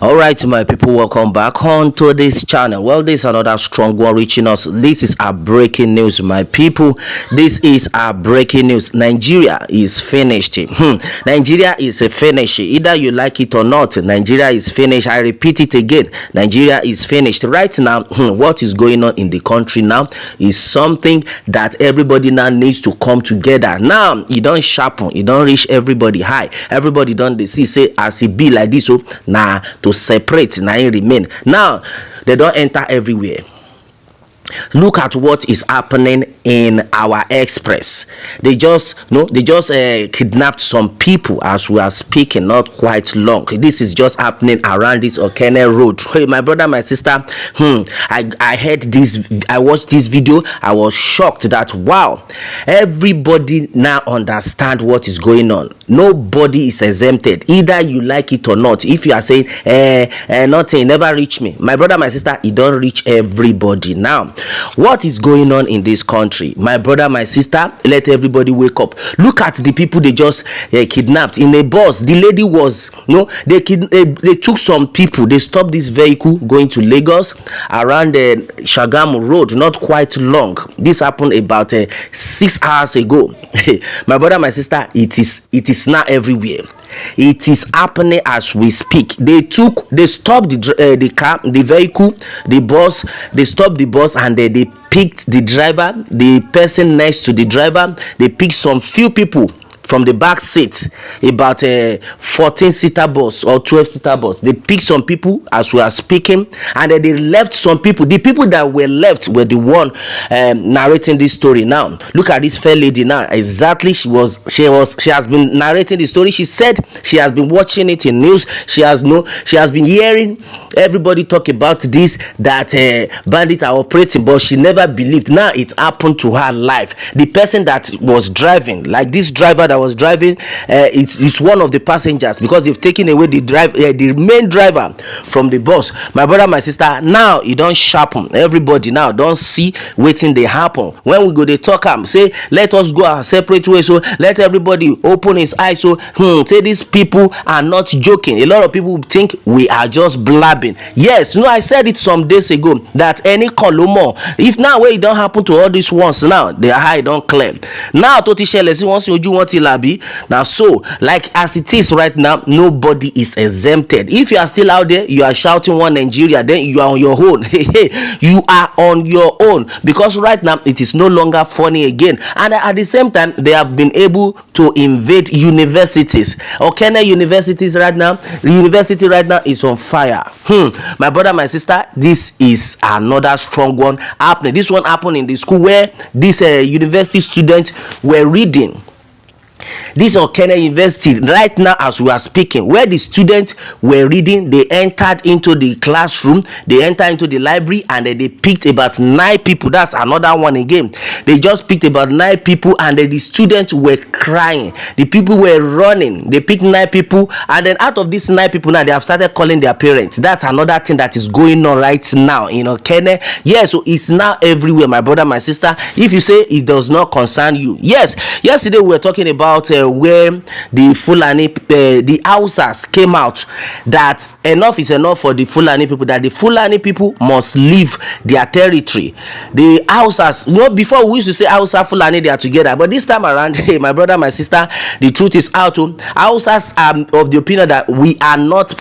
All right, my people, welcome back on to this channel. Well, this is another strong one reaching us. This is our breaking news, my people. This is our breaking news. Nigeria is finished. Nigeria is finished. Either you like it or not, Nigeria is finished. I repeat it again. Nigeria is finished. Right now, what is going on in the country now is something that everybody now needs to come together. Now, you don't sharpen, you don't reach everybody high. Everybody don't they see say as it be like this, so now to separate now remain. Now they don't enter everywhere. Look at what is happening in our express. They just kidnapped some people as we are speaking, not quite long. This is just happening around this Okene road. Hey, my brother, my sister, I heard this, I watched this video. I was shocked that wow, everybody now understand what is going on. Nobody is exempted, either you like it or not. If you are saying nothing never reach me, my brother, my sister, it don't reach everybody. Now what is going on in this country, my brother, my sister? Let everybody wake up. Look at the people they just kidnapped in a bus. The lady was they took some people. They stopped this vehicle going to Lagos around the Shagamu road, not quite long. This happened about 6 hours ago. My brother, my sister, it is now everywhere. It is happening as we speak. They stopped the car, the vehicle, the bus. They stopped the bus and they picked the driver, the person next to the driver. They picked some few people from the back seat, about a 14-seater bus or 12-seater bus. They picked some people as we are speaking, and then they left some people. The people that were left were the one narrating this story. Now look at this fair lady. Now exactly she has been narrating the story. She said she has been watching it in news. She has been hearing everybody talk about this, that bandits are operating, but she never believed. Now it happened to her life. The person that was driving, like this driver that was driving, it's one of the passengers, because they've taken away the main driver from the bus. My brother, my sister, now it don't sharpen. Everybody now don't see waiting they happen. When we go they talk say let us go our separate way, so let everybody open his eyes. So say these people are not joking. A lot of people think we are just blabbing. Yes, I said it some days ago that any Kolomo, if now where it don't happen to all these ones, now their eye don't clear. Now Toti Shelesi once you want it now, so like as it is right now, nobody is exempted. If you are still out there, you are shouting one Nigeria, then you are on your own. You are on your own, because right now it is no longer funny again. And at the same time, they have been able to invade universities. Okene universities right now, the university right now is on fire. My brother, my sister, this is another strong one happening. This one happened in the school where these university students were reading. This Okene University right now as we are speaking, where the students were reading, they entered into the classroom, they entered into the library, and they picked about 9 people. That's another one again. They just picked about 9 people, and the students were crying. The people were running. They picked 9 people, and then out of these 9 people now, they have started calling their parents. That's another thing that is going on right now in Okene. Yes, so it's now everywhere, my brother, my sister. If you say it does not concern you, yes. Yesterday we were talking about where the Fulani, the Hausas came out that enough is enough for the Fulani people, that the Fulani people must leave their territory. The Hausas, before we used to say Hausa, Fulani, they are together, but this time around, hey, my brother, my sister, the truth is out. Hausas are of the opinion that we are not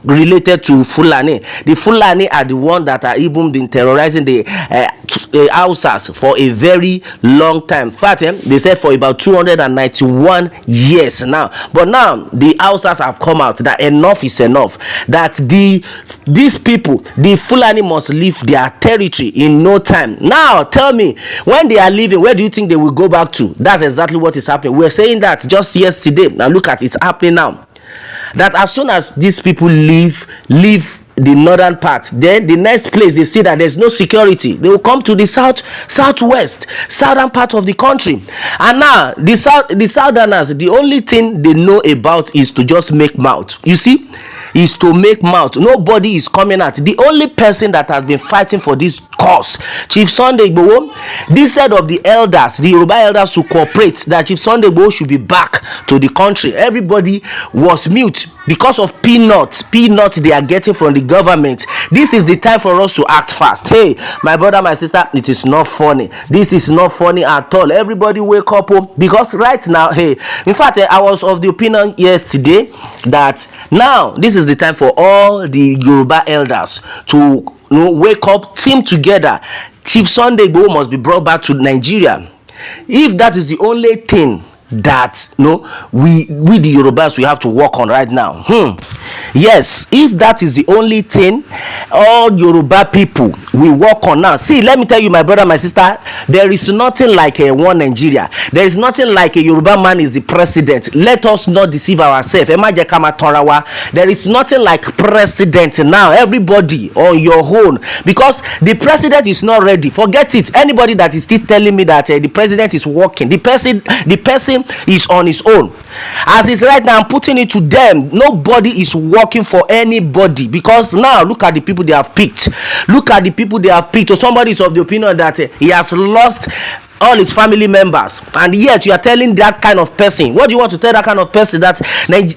related to Fulani. The Fulani are the one that are even been terrorizing the Hausas for a very long time. In fact, they said for about 291 years now. But now the Hausas have come out that enough is enough. That these people, the Fulani, must leave their territory in no time. Now tell me, when they are leaving, where do you think they will go back to? That's exactly what is happening. We were saying that just yesterday. Now look at it happening now. That as soon as these people leave the northern part, then the next place they see that there's no security, they will come to the southern part of the country. And now the southerners, the only thing they know about is to just make mouth. You see, is to make mouth. Nobody is coming out. The only person that has been fighting for this course. Chief Sunday Igboho, instead of the elders, the Yoruba elders, to cooperate that Chief Sunday Igboho should be back to the country, everybody was mute because of peanuts they are getting from the government. This is the time for us to act fast. Hey, my brother, my sister, it is not funny. This is not funny at all. Everybody wake up, because right now, hey, in fact, I was of the opinion yesterday that now this is the time for all the Yoruba elders to wake up, team together. Chief Sunday Igboho must be brought back to Nigeria. If that is the only thing that we the Yorubas we have to work on right now, yes, if that is the only thing all Yoruba people we work on now. See, let me tell you, my brother, my sister, there is nothing like a one Nigeria. There is nothing like a Yoruba man is the president. Let us not deceive ourselves. There is nothing like president now. Everybody on your own, because the president is not ready. Forget it. Anybody that is still telling me that the president is working, the person is on his own. As it's right now, I'm putting it to them. Nobody is working for anybody, because now look at the people they have picked. Look at the people they have picked. So somebody is of the opinion that he has lost all his family members, and yet you are telling that kind of person, what do you want to tell that kind of person, that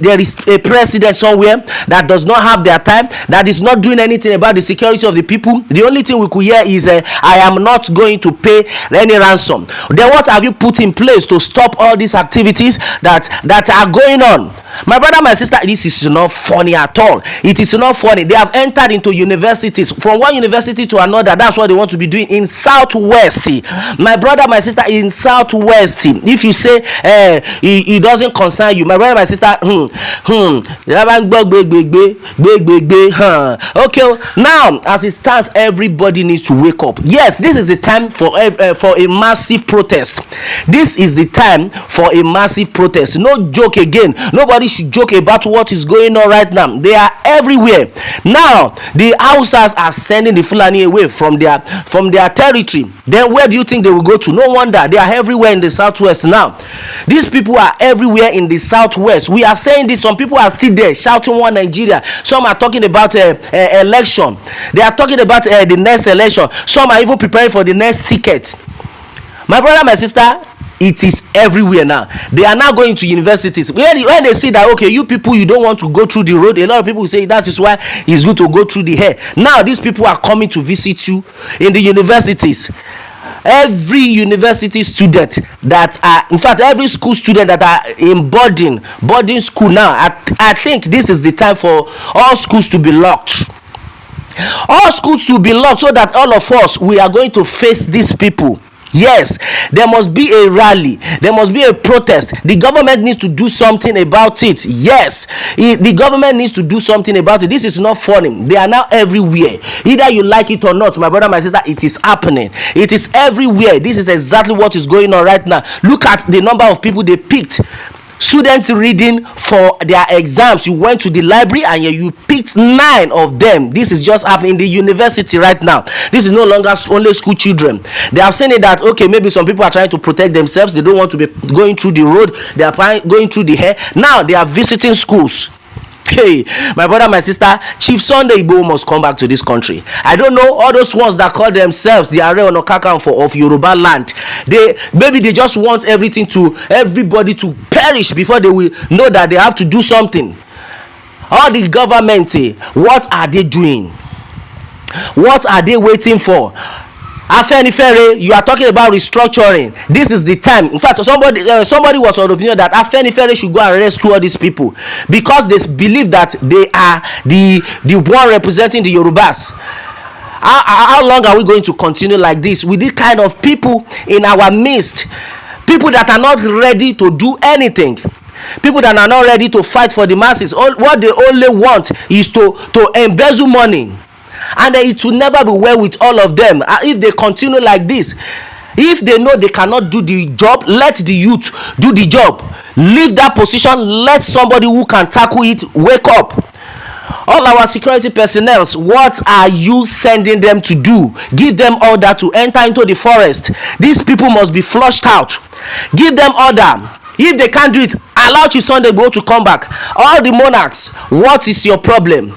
there is a president somewhere that does not have their time, that is not doing anything about the security of the people? The only thing we could hear is I am not going to pay any ransom. Then what have you put in place to stop all these activities that are going on? My brother, my sister, this is not funny at all. It is not funny. They have entered into universities, from one university to another. That's what they want to be doing in Southwest. My brother, my sister, in Southwest, if you say it doesn't concern you, my brother, my sister, okay, now as it stands, everybody needs to wake up. Yes, this is the time for a massive protest. This is the time for a massive protest. No joke again. Nobody should joke about what is going on right now. They are everywhere. Now the Hausas are sending the Fulani away from their territory. Then where do you think they will go to? No wonder they are everywhere in the Southwest now. These people are everywhere in the Southwest. We are saying this. Some people are still there shouting one Nigeria. Some are talking about election. They are talking about the next election. Some are even preparing for the next ticket. My brother, my sister, it is everywhere now. They are now going to universities. When they see that, okay, you people, you don't want to go through the road, a lot of people say that is why it's good to go through the air. Now these people are coming to visit you in the universities. Every university student that are, in fact, every school student that are in boarding school now, I think this is the time for all schools to be locked. All schools to be locked, so that all of us, we are going to face these people. Yes, there must be a rally. There must be a protest. The government needs to do something about it. Yes, the government needs to do something about it. This is not funny. They are now everywhere. Either you like it or not, my brother, my sister, it is happening. It is everywhere. This is exactly what is going on right now. Look at the number of people they picked. Students reading for their exams. You went to the library and you picked 9 of them. This is just happening in the university right now. This is no longer only school children. They have seen it that, okay, maybe some people are trying to protect themselves. They don't want to be going through the road. They are going through the air. Now they are visiting schools. Hey, my brother, my sister, Chief Sunday Igboho must come back to this country. I don't know, all those ones that call themselves the Are Ona Kakanfo of Yoruba land, they just want everybody to perish before they will know that they have to do something. All the government, what are they doing? What are they waiting for? Afenifere, you are talking about restructuring. This is the time. In fact, somebody was of the opinion that Afenifere should go and rescue all these people, because they believe that they are the one representing the Yorubas. How long are we going to continue like this with this kind of people in our midst? People that are not ready to do anything. People that are not ready to fight for the masses. What they only want is to embezzle money. And it will never be well with all of them if they continue like this. If they know they cannot do the job, let the youth do the job. Leave that position. Let somebody who can tackle it wake up. All our security personnel, what are you sending them to do? Give them order to enter into the forest. These people must be flushed out. Give them order. If they can't do it, allow Chief Sunday Igboho to come back. All the monarchs, what is your problem?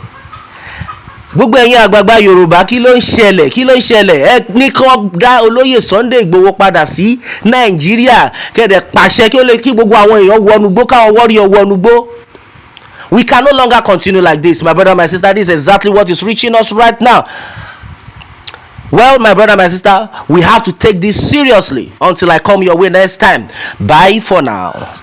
gbogbo ẹ̀yin àgbààgbà yorùbá kí ló ń ṣẹlẹ̀ ẹ ní kó dá olóyè Sunday Igboho padà sí nàìjíríà kẹ̀dẹ̀ pàṣẹ kí gbogbo àwọn èèyàn wọnúgbó káwọn warrior wọnúgbó. We can no longer continue like this, my brother, my sister. This is exactly what is reaching us right now. Well, my brother, my sister, we have to take this seriously. Until I come your way next time. Bye for now.